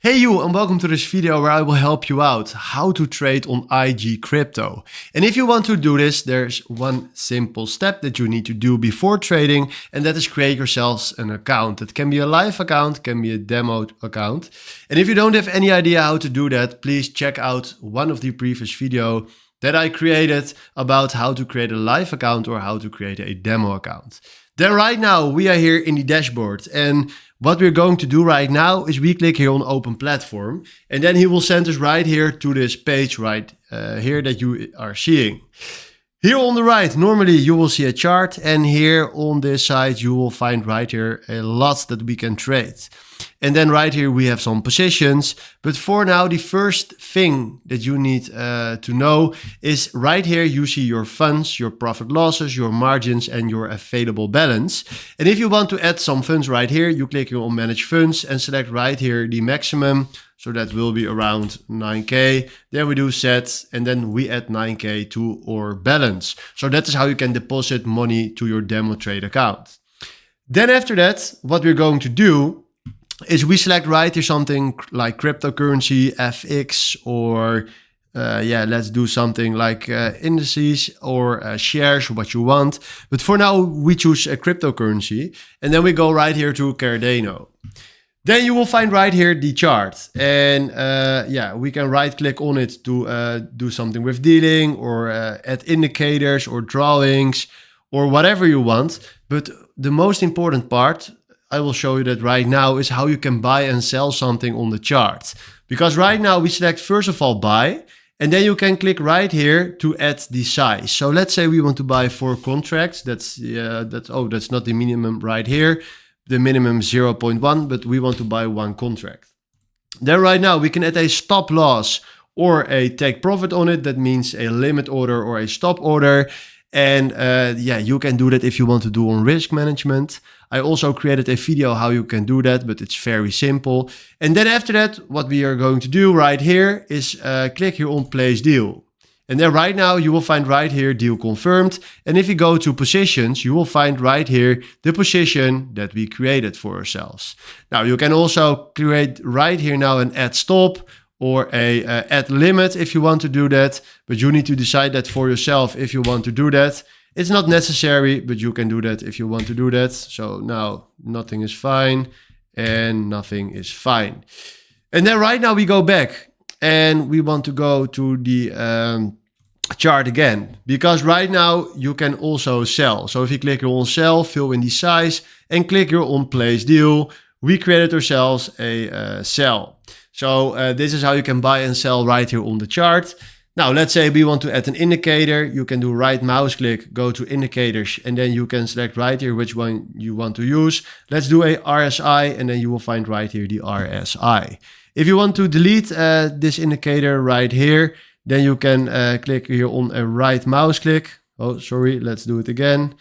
Hey you, and welcome to this video where I will help you out how to trade on IG crypto. And if you want to do this, there's one simple step that you need to do before trading, and that is create yourselves an account. It can be a live account, can be a demo account. And if you don't have any idea how to do that, please check out one of the previous videos that I created about how to create a live account or how to create a demo account. Then right now we are here in the dashboard, and what we're going to do right now is we click here on open platform, and then he will send us right here to this page right here that you are seeing. Here on the right, normally you will see a chart, and here on this side you will find right here a lot that we can trade. And then right here we have some positions, but for now the first thing that you need to know is right here you see your funds, your profit losses, your margins and your available balance. And if you want to add some funds right here, you click here on manage funds and select right here the maximum. So that will be around 9K. Then we do set and then we add 9K to our balance. So that is how you can deposit money to your demo trade account. Then after that, what we're going to do is we select right here something like cryptocurrency, FX, or let's do something like indices or shares, what you want. But for now, we choose a cryptocurrency, and then we go right here to Cardano. Then you will find right here the chart, and we can right click on it to do something with dealing or add indicators or drawings or whatever you want. But the most important part, I will show you that right now, is how you can buy and sell something on the chart. Because right now we select first of all buy, and then you can click right here to add the size. So let's say we want to buy 4 contracts. That's not the minimum right here. The minimum 0.1, but we want to buy 1 contract. Then right now we can add a stop loss or a take profit on it. That means a limit order or a stop order. And you can do that if you want to do on risk management. I also created a video how you can do that, but it's very simple. And then after that, what we are going to do right here is click here on place deal. And then right now you will find right here deal confirmed. And if you go to positions, you will find right here the position that we created for ourselves. Now you can also create right here now an add stop or a add limit if you want to do that, but you need to decide that for yourself if you want to do that. It's not necessary, but you can do that if you want to do that. So now nothing is fine and nothing is fine. And then right now we go back and we want to go to the chart again, because right now you can also sell. So if you click here on sell, fill in the size and click here on place deal, we created ourselves a sell. So this is how you can buy and sell right here on the chart. Now, let's say we want to add an indicator. You can do right mouse click, go to indicators, and then you can select right here which one you want to use. Let's do a RSI, and then you will find right here the RSI. If you want to delete this indicator right here, then you can click here on a right mouse click. Oh, sorry, let's do it again.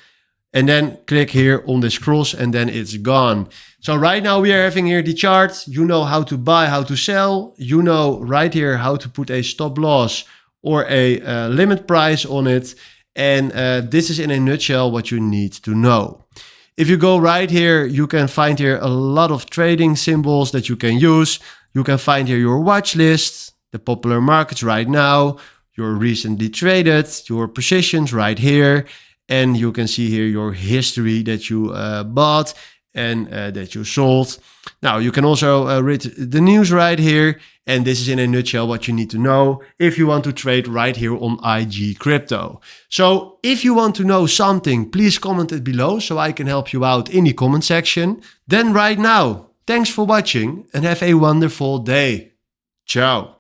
And then click here on this cross and then it's gone. So right now we are having here the chart. You know how to buy, how to sell. You know right here how to put a stop loss or a limit price on it. And this is in a nutshell what you need to know. If you go right here, you can find here a lot of trading symbols that you can use. You can find here your watch list, the popular markets right now, your recently traded, your positions right here. And you can see here your history that you bought and that you sold. Now you can also read the news right here. And this is in a nutshell what you need to know if you want to trade right here on IG crypto. So if you want to know something, please comment it below so I can help you out in the comment section. Then right now, thanks for watching and have a wonderful day. Ciao.